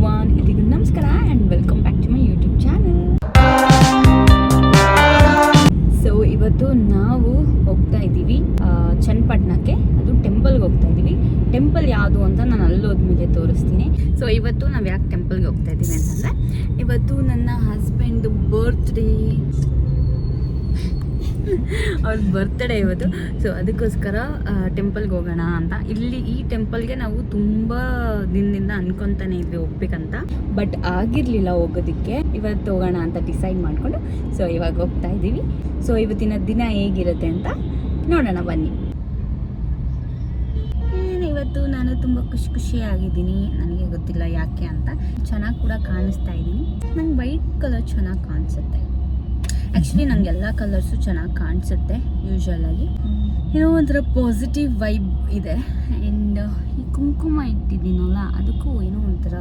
Everyone, ಎಲ್ಲರಿಗೂ ನಮಸ್ಕಾರ and welcome back to my YouTube channel. So ಇವತ್ತು ನಾವು ಹೋಗ್ತಾ ಇದ್ದೀವಿ ಚನ್ನಪಟ್ಟಣಕ್ಕೆ. ಅದು ಟೆಂಪಲ್ಗೆ ಹೋಗ್ತಾ ಇದ್ದೀವಿ. ಟೆಂಪಲ್ ಯಾವುದು ಅಂತ ನಾನು ಅಲ್ಲೋದ್ಮೇಲೆ ತೋರಿಸ್ತೀನಿ. ಸೊ ಇವತ್ತು ನಾವು ಯಾಕೆ ಟೆಂಪಲ್ಗೆ ಹೋಗ್ತಾ ಇದ್ದೀವಿ ಅಂತಂದರೆ, ಇವತ್ತು ನನ್ನ ಹಸ್ಬೆಂಡ್ ಬರ್ತ್ಡೇ, ಅವ್ರ ಬರ್ತ್ಡೇ ಇವತ್ತು. ಸೊ ಅದಕ್ಕೋಸ್ಕರ ಟೆಂಪಲ್ಗೆ ಹೋಗೋಣ ಅಂತ. ಈ ಟೆಂಪಲ್ಗೆ ನಾವು ತುಂಬ ದಿನದಿಂದ ಅನ್ಕೊತಾನೆ ಇದ್ವಿ ಹೋಗ್ಬೇಕಂತ, ಬಟ್ ಆಗಿರಲಿಲ್ಲ ಹೋಗೋದಕ್ಕೆ. ಇವತ್ತು ಹೋಗೋಣ ಅಂತ ಡಿಸೈಡ್ ಮಾಡಿಕೊಂಡು ಸೊ ಇವಾಗ ಹೋಗ್ತಾ ಇದ್ದೀವಿ. ಸೊ ಇವತ್ತಿನ ದಿನ ಹೇಗಿರುತ್ತೆ ಅಂತ ನೋಡೋಣ ಬನ್ನಿ. ಇವತ್ತು ನಾನು ತುಂಬ ಖುಷಿಯಾಗಿದ್ದೀನಿ. ನನಗೆ ಗೊತ್ತಿಲ್ಲ ಯಾಕೆ ಅಂತ. ಚೆನ್ನಾಗಿ ಕೂಡ ಕಾಣಿಸ್ತಾ ಇದ್ದೀನಿ. ನಂಗೆ ವೈಟ್ ಕಲರ್ ಚೆನ್ನಾಗಿ ಕಾಣಿಸುತ್ತೆ. ಆ್ಯಕ್ಚುಲಿ ನಂಗೆ ಎಲ್ಲ ಕಲರ್ಸು ಚೆನ್ನಾಗಿ ಕಾಣಿಸುತ್ತೆ ಯೂಶ್ವಲಾಗಿ. ಏನೋ ಒಂಥರ ಪಾಸಿಟಿವ್ ವೈಬ್ ಇದೆ. ಆ್ಯಂಡ್ ಈ ಕುಂಕುಮ ಇಟ್ಟಿದ್ದೀನಲ್ಲ, ಅದಕ್ಕೂ ಏನೋ ಒಂಥರ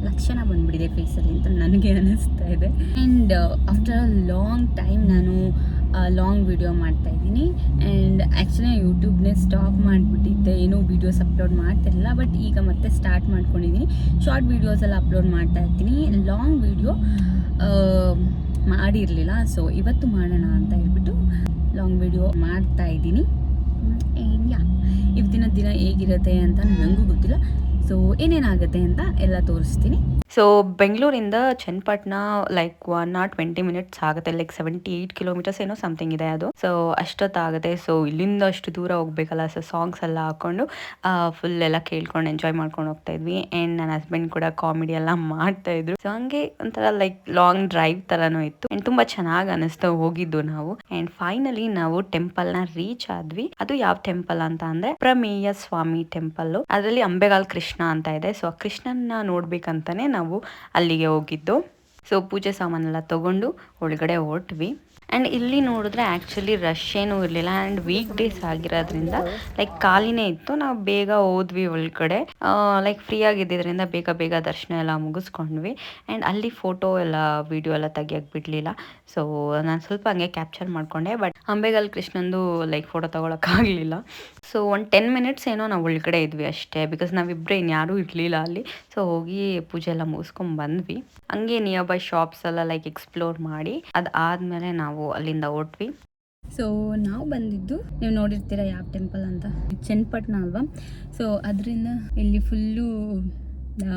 ಲಕ್ಷಣ ಬಂದುಬಿಟ್ಟಿದೆ ಫೇಸಲ್ಲಿ ಅಂತ ನನಗೆ ಅನ್ನಿಸ್ತಾ ಇದೆ. And after a long time ನಾನು ಲಾಂಗ್ ವಿಡಿಯೋ ಮಾಡ್ತಾಯಿದ್ದೀನಿ. ಆ್ಯಂಡ್ ಆ್ಯಕ್ಚುಲಿ ಯೂಟ್ಯೂಬ್ನೇ ಸ್ಟಾಪ್ ಮಾಡಿಬಿಟ್ಟಿದ್ದೆ, ಏನೋ ವೀಡಿಯೋಸ್ ಅಪ್ಲೋಡ್ ಮಾಡ್ತಿರಲಿಲ್ಲ. ಬಟ್ ಈಗ ಮತ್ತೆ ಸ್ಟಾರ್ಟ್ ಮಾಡ್ಕೊಂಡಿದ್ದೀನಿ. ಶಾರ್ಟ್ ವೀಡಿಯೋಸೆಲ್ಲ ಅಪ್ಲೋಡ್ ಮಾಡ್ತಾ ಇರ್ತೀನಿ. ಲಾಂಗ್ ವಿಡಿಯೋ ಮಾಡಿರಲಿಲ್ಲ. ಸೊ ಇವತ್ತು ಮಾಡೋಣ ಅಂತ ಹೇಳ್ಬಿಟ್ಟು ಲಾಂಗ್ ವಿಡಿಯೋ ಮಾಡ್ತಾ ಇದ್ದೀನಿ. ಇವತ್ತಿನ ದಿನ ಹೇಗಿರುತ್ತೆ ಅಂತ ನನಗೂ ಗೊತ್ತಿಲ್ಲ. ಸೊ ಏನೇನಾಗುತ್ತೆ ಅಂತ ಎಲ್ಲ ತೋರಿಸ್ತೀನಿ. ಸೊ ಬೆಂಗಳೂರಿಂದ ಚನ್ನಪಟ್ಟಣ ಲೈಕ್ 1 or 20 minutes ಆಗುತ್ತೆ. ಲೈಕ್ 78 kilometers ಏನೋ ಸಮಥಿಂಗ್ ಇದೆ ಅದು. ಸೊ ಅಷ್ಟೊತ್ತಾಗುತ್ತೆ. ಸೊ ಇಲ್ಲಿಂದ ಅಷ್ಟು ದೂರ ಹೋಗ್ಬೇಕಲ್ಲ. ಸೊ ಸಾಂಗ್ಸ್ ಎಲ್ಲ ಹಾಕ್ಕೊಂಡು ಫುಲ್ ಎಲ್ಲ ಕೇಳ್ಕೊಂಡು ಎಂಜಾಯ್ ಮಾಡ್ಕೊಂಡು ಹೋಗ್ತಾ ಇದ್ವಿ. ಆ್ಯಂಡ್ ನನ್ನ ಹಸ್ಬೆಂಡ್ ಕೂಡ ಕಾಮಿಡಿ ಎಲ್ಲ ಮಾಡ್ತಾ ಇದ್ರು. ಸೊ ಹಂಗೆ ಒಂಥರ ಲೈಕ್ ಲಾಂಗ್ ಡ್ರೈವ್ ಥರನೂ ಇತ್ತು. ಆ್ಯಂಡ್ ತುಂಬ ಚೆನ್ನಾಗಿ ಅನಿಸ್ತು ಹೋಗಿದ್ದು ನಾವು. ಆ್ಯಂಡ್ ಫೈನಲಿ ನಾವು ಟೆಂಪಲ್ನ ರೀಚ್ ಆದ್ವಿ. ಅದು ಯಾವ ಟೆಂಪಲ್ ಅಂತ ಅಂದರೆ ಪ್ರಮೇಯ ಸ್ವಾಮಿ ಟೆಂಪಲ್. ಅದರಲ್ಲಿ ಅಂಬೆಗಾಲ್ ಕೃಷ್ಣ ಅಂತ ಇದೆ. ಸೊ ಆ ಕೃಷ್ಣನ ನೋಡ್ಬೇಕಂತಾನೆ ನಾವು ಅಲ್ಲಿಗೆ ಹೋಗಿದ್ದು. ಸೊ ಪೂಜೆ ಸಾಮಾನೆಲ್ಲ ತಗೊಂಡು ಒಳಗಡೆ ಹೊರಟ್ವಿ. ಆ್ಯಂಡ್ ಇಲ್ಲಿ ನೋಡಿದ್ರೆ ಆ್ಯಕ್ಚುಲಿ ರಶ್ ಏನೂ ಇರಲಿಲ್ಲ. ಆ್ಯಂಡ್ ವೀಕ್ ಡೇಸ್ ಆಗಿರೋದ್ರಿಂದ ಲೈಕ್ ಖಾಲಿನೇ ಇತ್ತು. ನಾವು ಬೇಗ ಹೋದ್ವಿ ಒಳಗಡೆ. ಲೈಕ್ ಫ್ರೀ ಆಗಿದ್ದರಿಂದ ಬೇಗ ದರ್ಶನ ಎಲ್ಲ ಮುಗಿಸ್ಕೊಂಡ್ವಿ. ಆ್ಯಂಡ್ ಅಲ್ಲಿ ಫೋಟೋ ಎಲ್ಲ ವಿಡಿಯೋ ಎಲ್ಲ ತೆಗಿಯೋಕ್ಕೆ ಬಿಡಲಿಲ್ಲ. ಸೊ ನಾನು ಸ್ವಲ್ಪ ಹಂಗೆ ಕ್ಯಾಪ್ಚರ್ ಮಾಡಿಕೊಂಡೆ. ಬಟ್ ಅಂಬೆಗಾಲ್ ಕೃಷ್ಣಂದು ಲೈಕ್ ಫೋಟೋ ತೊಗೊಳಕ್ಕಾಗಲಿಲ್ಲ. ಸೊ ಒಂದು 10 minutes ಏನೋ ನಾವು ಒಳಗಡೆ ಇದ್ವಿ ಅಷ್ಟೇ. ಬಿಕಾಸ್ ನಾವಿಬ್ಬರೇ ಇನ್ಯಾರೂ ಇರಲಿಲ್ಲ ಅಲ್ಲಿ. ಸೊ ಹೋಗಿ ಪೂಜೆ ಎಲ್ಲ ಮುಗಿಸ್ಕೊಂಡು ಬಂದ್ವಿ. ಹಂಗೆ ನಿಯರ್ ಬೈ ಶಾಪ್ಸ್ ಎಲ್ಲ ಲೈಕ್ ಎಕ್ಸ್ಪ್ಲೋರ್ ಮಾಡಿ ಅದಾದಮೇಲೆ ನಾವು ಅಲ್ಲಿಂದ ಹೊರಟ್ವಿ. ಸೊ ನಾವು ಬಂದಿದ್ದು ನೀವು ನೋಡಿರ್ತೀರ ಯಾವ ಟೆಂಪಲ್ ಅಂತ, ಚನ್ನಪಟ್ಟಣ ಅಲ್ವಾ. ಸೊ ಅದರಿಂದ ಇಲ್ಲಿ ಫುಲ್ಲು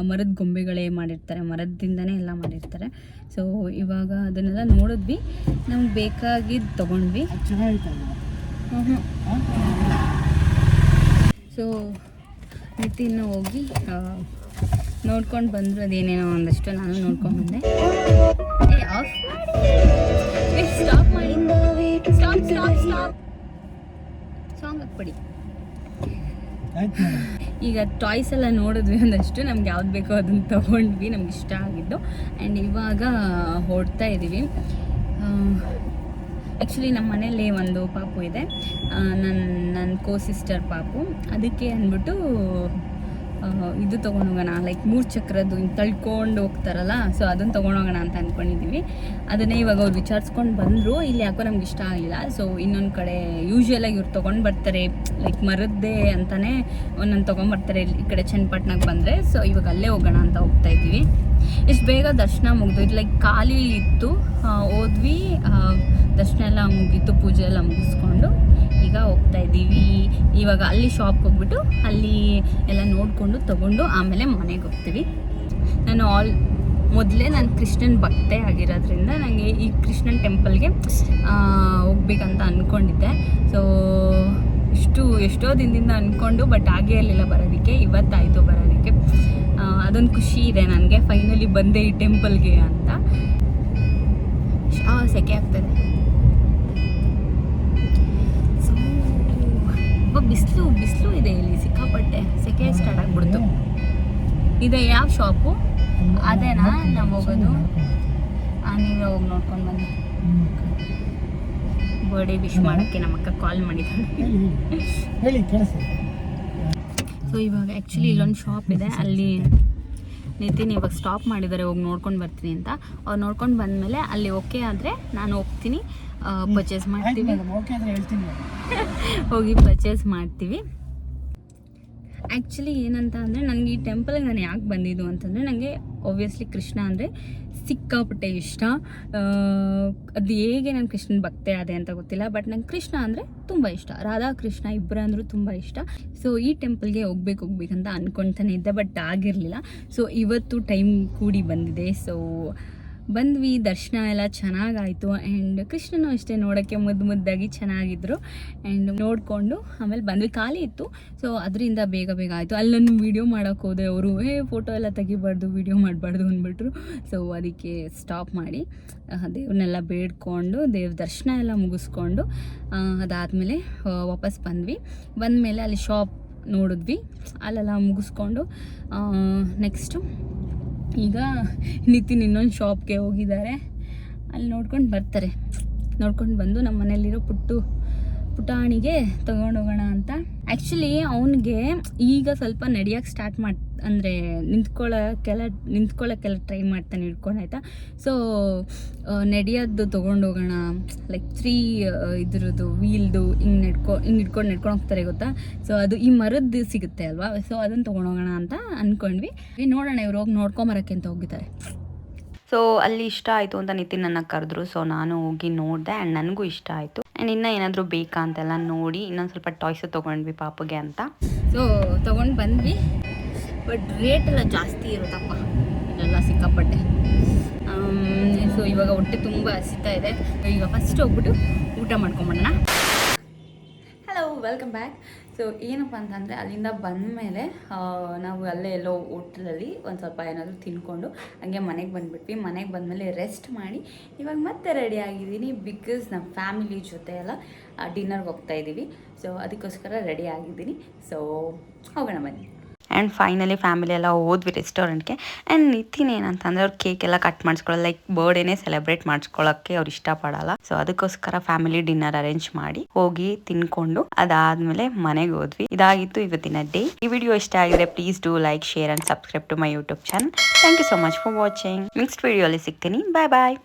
ಮರದ ಗೊಂಬೆಗಳೇ ಮಾಡಿರ್ತಾರೆ, ಮರದಿಂದನೇ ಎಲ್ಲ ಮಾಡಿರ್ತಾರೆ. ಸೊ ಇವಾಗ ಅದನ್ನೆಲ್ಲ ನೋಡಿದ್ವಿ, ನಮ್ಗೆ ಬೇಕಾಗಿದ್ದು ತೊಗೊಂಡ್ವಿ. ಸೊ ನಿತಿನ್ ಹೋಗಿ ನೋಡ್ಕೊಂಡು ಬಂದರು. ಅದೇನೇನೋ ಒಂದಷ್ಟು ನಾನು ನೋಡ್ಕೊಂಡು ಬಂದೆ. ಸ್ಟಾಪ್ ಮಾಡಿ, ಸ್ಟಾಪ್ ಸಾಂಗ್ ಹಾಕ್ಬಿಡಿ. ಈಗ ಟಾಯ್ಸ್ ಎಲ್ಲ ನೋಡಿದ್ವಿ ಒಂದಷ್ಟು. ನಮ್ಗೆ ಯಾವ್ದು ಬೇಕೋ ಅದನ್ನು ತೊಗೊಂಡ್ವಿ, ನಮ್ಗೆ ಇಷ್ಟ ಆಗಿದ್ದು. ಆ್ಯಂಡ್ ಇವಾಗ ಹೊರಡ್ತಾ ಇದ್ದೀವಿ. ಆ್ಯಕ್ಚುಲಿ ನಮ್ಮ ಮನೇಲಿ ಒಂದು ಪಾಪು ಇದೆ, ನನ್ನ ಕೋ-ಸಿಸ್ಟರ್ ಪಾಪು. ಅದಕ್ಕೆ ಅಂದ್ಬಿಟ್ಟು ಇದು ತೊಗೊಂಡೋಗೋಣ, ಲೈಕ್ 3 ಚಕ್ರದ್ದು ಹಿಂಗೆ ತಳ್ಕೊಂಡು ಹೋಗ್ತಾರಲ್ಲ. ಸೊ ಅದನ್ನು ತೊಗೊಂಡೋಗೋಣ ಅಂತ ಅಂದ್ಕೊಂಡಿದ್ದೀವಿ. ಅದನ್ನೇ ಇವಾಗ ಅವ್ರು ವಿಚಾರಿಸ್ಕೊಂಡು ಬಂದರು. ಇಲ್ಲಿ ಯಾಕೋ ನಮ್ಗೆ ಇಷ್ಟ ಆಗಿಲ್ಲ. ಸೊ ಇನ್ನೊಂದು ಕಡೆ ಯೂಶ್ವಲಾಗಿ ಇವ್ರು ತೊಗೊಂಡು ಬರ್ತಾರೆ, ಲೈಕ್ ಮರದ್ದೇ ಅಂತಲೇ ಒಂದೊಂದು ತೊಗೊಂಬರ್ತಾರೆ ಈ ಕಡೆ ಚನ್ನಪಟ್ಟಣಕ್ಕೆ ಬಂದರೆ. ಸೊ ಇವಾಗ ಅಲ್ಲೇ ಹೋಗೋಣ ಅಂತ ಹೋಗ್ತಾ ಇದ್ದೀವಿ. ಇಷ್ಟು ಬೇಗ ದರ್ಶನ ಮುಗಿದು ಲೈಕ್ ಖಾಲಿ ಇತ್ತು, ಹೋದ್ವಿ. ದರ್ಶನ ಎಲ್ಲ ಮುಗೀತು, ಪೂಜೆ ಎಲ್ಲ ಮುಗಿಸ್ಕೊಂಡು ಈಗ ಹೋಗ್ತಾ ಇದ್ದೀವಿ. ಇವಾಗ ಅಲ್ಲಿ ಶಾಪ್ಗೆ ಹೋಗ್ಬಿಟ್ಟು ಅಲ್ಲಿ ಎಲ್ಲ ನೋಡಿಕೊಂಡು ತೊಗೊಂಡು ಆಮೇಲೆ ಮನೆಗೆ ಹೋಗ್ತೀವಿ. ನಾನು ಮೊದಲೇ ನಾನು ಕೃಷ್ಣನ ಭಕ್ತೆ ಆಗಿರೋದ್ರಿಂದ ನನಗೆ ಈ ಕೃಷ್ಣನ ಟೆಂಪಲ್ಗೆ ಹೋಗ್ಬೇಕಂತ ಅಂದ್ಕೊಂಡಿದ್ದೆ. ಸೊ ಎಷ್ಟೋ ದಿನದಿಂದ ಅಂದ್ಕೊಂಡು ಬಟ್ ಆಗೇ ಇರಲಿಲ್ಲ ಬರೋದಕ್ಕೆ. ಇವತ್ತಾಯಿತು ಬರೋದಕ್ಕೆ. ಅದೊಂದು ಖುಷಿ ಇದೆ ನನಗೆ, ಫೈನಲಿ ಬಂದೆ ಈ ಟೆಂಪಲ್ಗೆ ಅಂತ. ಸೆಕೆ ಆಗ್ತದೆ. ಬಿಸಿಲು ಇದೆ ಇಲ್ಲಿ ಸಿಕ್ಕಾಪಟ್ಟೆ. ಸೆಕೆ ಸ್ಟಾರ್ಟ್ ಆಗ್ಬಿಡ್ತು. ಇದೆ ಯಾವ ಶಾಪು? ಅದೇನಾ ನಾವು ಹೋಗೋದು? ನೀವೇ ಹೋಗಿ ನೋಡ್ಕೊಂಡು ಬನ್ನಿ. ಬರ್ಡೇ ವಿಶ್ ಮಾಡೋಕ್ಕೆ ನಮ್ಮ ಅಕ್ಕ ಕಾಲ್ ಮಾಡಿದ್ದಾಳೆ. ಸೊ ಇವಾಗ ಆ್ಯಕ್ಚುಲಿ ಇಲ್ಲೊಂದು ಶಾಪ್ ಇದೆ, ಅಲ್ಲಿ ನಿತಿನ್ ಇವಾಗ ಸ್ಟಾಪ್ ಮಾಡಿದ್ದಾರೆ, ಹೋಗಿ ನೋಡ್ಕೊಂಡು ಬರ್ತೀನಿ ಅಂತ. ಅವ್ರು ನೋಡ್ಕೊಂಡು ಬಂದಮೇಲೆ ಅಲ್ಲಿ ಓಕೆ ಆದರೆ ನಾನು ಹೋಗ್ತೀನಿ, ಪರ್ಚೇಸ್ ಮಾಡ್ತೀವಿ. ಹೋಗಿ ಪರ್ಚೇಸ್ ಮಾಡ್ತೀವಿ. ಆ್ಯಕ್ಚುಲಿ ಏನಂತ ಅಂದರೆ ನನಗೆ ಈ ಟೆಂಪಲ್ಗೆ ನಾನು ಯಾಕೆ ಬಂದಿದ್ದು ಅಂತಂದರೆ ನನಗೆ ಒಬ್ವಿಯಸ್ಲಿ ಕೃಷ್ಣ ಅಂದರೆ ಸಿಕ್ಕಾಪಟ್ಟೆ ಇಷ್ಟ. ಅದು ಹೇಗೆ ನಾನು ಕೃಷ್ಣನ ಭಕ್ತೆ ಆದೆ ಅಂತ ಗೊತ್ತಿಲ್ಲ, ಬಟ್ ನಂಗೆ ಕೃಷ್ಣ ಅಂದರೆ ತುಂಬ ಇಷ್ಟ. ರಾಧಾ ಕೃಷ್ಣ ಇಬ್ಬರು ಅಂದರೂ ತುಂಬ ಇಷ್ಟ. ಸೊ ಈ ಟೆಂಪಲ್ಗೆ ಹೋಗ್ಬೇಕಂತ ಅಂದ್ಕೊಳ್ತಾನೆ ಇದ್ದೆ, ಬಟ್ ಆಗಿರಲಿಲ್ಲ. ಸೊ ಇವತ್ತು ಟೈಮ್ ಕೂಡಿ ಬಂದಿದೆ. ಸೊ ಬಂದ್ವಿ, ದರ್ಶನ ಎಲ್ಲ ಚೆನ್ನಾಗಾಯಿತು. ಆ್ಯಂಡ್ ಕೃಷ್ಣನೂ ಅಷ್ಟೇ ನೋಡೋಕ್ಕೆ ಮುದ್ದಾಗಿ ಚೆನ್ನಾಗಿದ್ರು. ಆ್ಯಂಡ್ ನೋಡಿಕೊಂಡು ಆಮೇಲೆ ಬಂದ್ವಿ. ಖಾಲಿ ಇತ್ತು, ಸೊ ಅದರಿಂದ ಬೇಗ ಆಯಿತು. ಅಲ್ಲೊಂದು ವೀಡಿಯೋ ಮಾಡೋಕ್ಕೆ ಹೋದೆ, ಅವರು ಫೋಟೋ ಎಲ್ಲ ತೆಗಿಬಾರ್ದು, ವೀಡಿಯೋ ಮಾಡಬಾರ್ದು ಅಂದ್ಬಿಟ್ರು. ಸೊ ಅದಕ್ಕೆ ಸ್ಟಾಪ್ ಮಾಡಿ ದೇವ್ರನ್ನೆಲ್ಲ ಬೇಡ್ಕೊಂಡು ದೇವ್ರ ದರ್ಶನ ಎಲ್ಲ ಮುಗಿಸ್ಕೊಂಡು ಅದಾದಮೇಲೆ ವಾಪಸ್ ಬಂದಮೇಲೆ ಅಲ್ಲಿ ಶಾಪ್ ನೋಡಿದ್ವಿ, ಅಲ್ಲೆಲ್ಲ ಮುಗಿಸ್ಕೊಂಡು ನೆಕ್ಸ್ಟು ಈಗ ನಿತಿನ್ ಇನ್ನೊಂದು ಶಾಪ್ಗೆ ಹೋಗಿದ್ದಾರೆ. ಅಲ್ಲಿ ನೋಡ್ಕೊಂಡು ಬರ್ತಾರೆ. ನೋಡ್ಕೊಂಡು ಬಂದು ನಮ್ಮ ಮನೇಲಿರೋ ಪುಟಾಣಿಗೆ ತೊಗೊಂಡೋಗೋಣ ಅಂತ. ಆ್ಯಕ್ಚುಲಿ ಅವನಿಗೆ ಈಗ ಸ್ವಲ್ಪ ನಡೆಯೋಕ್ಕೆ ಸ್ಟಾರ್ಟ್ ಅಂದರೆ ನಿಂತ್ಕೊಳ್ಳೋಕ್ಕೆಲ್ಲ ಟ್ರೈ ಮಾಡ್ತಾನೆ, ಹಿಡ್ಕೊಂಡು ಆಯಿತಾ. ಸೊ ನಡೆಯೋದು ತೊಗೊಂಡೋಗೋಣ, ಲೈಕ್ 3 ಇದ್ರದ್ದು ವೀಲ್ದು ಹಿಂಗೆ ಹಿಡ್ಕೊಂಡು ಹೋಗ್ತಾರೆ ಗೊತ್ತಾ. ಸೊ ಅದು ಈ ಮರದ್ದು ಸಿಗುತ್ತೆ ಅಲ್ವಾ, ಸೊ ಅದನ್ನು ತೊಗೊಂಡೋಗೋಣ ಅಂತ ಅಂದ್ಕೊಂಡ್ವಿ. ನೋಡೋಣ, ಇವ್ರು ಹೋಗಿ ನೋಡ್ಕೊಂಬರೋಕ್ಕೆ ಅಂತ ಹೋಗಿದ್ದಾರೆ. ಸೊ ಅಲ್ಲಿ ಇಷ್ಟ ಆಯಿತು ಅಂತ ನಿತಿನ್ ನನ್ನ ಕರೆದ್ರು. ಸೊ ನಾನು ಹೋಗಿ ನೋಡಿದೆ ಆ್ಯಂಡ್ ನನಗೂ ಇಷ್ಟ ಆಯಿತು. ಆ್ಯಂಡ್ ಇನ್ನೂ ಏನಾದರೂ ಬೇಕಾ ಅಂತೆಲ್ಲ ನೋಡಿ ಇನ್ನೊಂದು ಸ್ವಲ್ಪ ಟಾಯ್ಸು ತೊಗೊಂಡ್ವಿ ಪಾಪಗೆ ಅಂತ. ಸೊ ತೊಗೊಂಡು ಬಂದ್ವಿ, ಬಟ್ ರೇಟ್ ಎಲ್ಲ ಜಾಸ್ತಿ ಇರುತ್ತಪ್ಪ ಇದೆಲ್ಲ ಸಿಕ್ಕಾಪಟ್ಟೆ. ಸೊ ಇವಾಗ ಹೊಟ್ಟೆ ತುಂಬ ಹಸಿತಾ ಇದೆ. ಈಗ ಫಸ್ಟ್ ಹೋಗ್ಬಿಟ್ಟು ಊಟ ಮಾಡ್ಕೊಂಬರೋಣ. Hello, welcome back. ಸೊ ಏನಪ್ಪ ಅಂತಂದರೆ ಅಲ್ಲಿಂದ ಬಂದಮೇಲೆ ನಾವು ಅಲ್ಲೇ ಎಲ್ಲೋ ಹೋಟ್ಲಲ್ಲಿ ಒಂದು ಸ್ವಲ್ಪ ಏನಾದರೂ ತಿನ್ಕೊಂಡು ಹಂಗೆ ಮನೆಗೆ ಬಂದುಬಿಟ್ವಿ. ಮನೆಗೆ ಬಂದಮೇಲೆ ರೆಸ್ಟ್ ಮಾಡಿ ಇವಾಗ ಮತ್ತೆ ರೆಡಿ ಆಗಿದ್ದೀನಿ. ಬಿಕಾಸ್ ನಮ್ಮ ಫ್ಯಾಮಿಲಿ ಜೊತೆ ಎಲ್ಲ ಡಿನ್ನರ್ಗೆ ಹೋಗ್ತಾಯಿದ್ದೀವಿ. ಸೊ ಅದಕ್ಕೋಸ್ಕರ ರೆಡಿ ಆಗಿದ್ದೀನಿ. ಸೊ ಹೋಗೋಣ ಬನ್ನಿ. ಆ್ಯಂಡ್ ಫೈನಲಿ ಫ್ಯಾಮಿಲಿ ಎಲ್ಲ ಹೋದ್ವಿ ರೆಸ್ಟೋರೆಂಟ್ಗೆ. ಆ್ಯಂಡ್ ನಿತಿನ್ ಏನಂತಂದರೆ ಅವ್ರು ಕೇಕ್ ಎಲ್ಲ ಕಟ್ ಮಾಡಿಸ್ಕೊಳ್ಳೋದು, ಲೈಕ್ ಬರ್ಡೇನೇ ಸೆಲೆಬ್ರೇಟ್ ಮಾಡಿಸ್ಕೊಳ್ಳೋಕ್ಕೆ ಅವ್ರು ಇಷ್ಟಪಡಲ್ಲ. ಸೊ ಅದಕ್ಕೋಸ್ಕರ ಫ್ಯಾಮಿಲಿ ಡಿನ್ನರ್ ಅರೇಂಜ್ ಮಾಡಿ ಹೋಗಿ ತಿನ್ಕೊಂಡು ಅದಾದಮೇಲೆ ಮನೆಗೆ ಹೋದ್ವಿ. ಇದಾಗಿತ್ತು ಇವತ್ತಿನ ಡೇ. ಈ ವಿಡಿಯೋ ಇಷ್ಟ ಆಗಿದ್ರೆ please do like, share and subscribe to my YouTube channel. Thank you so much for watching. Next ವಿಡಿಯೋಲಿ ಸಿಗ್ತೀನಿ. ಬಾಯ್ ಬಾಯ್.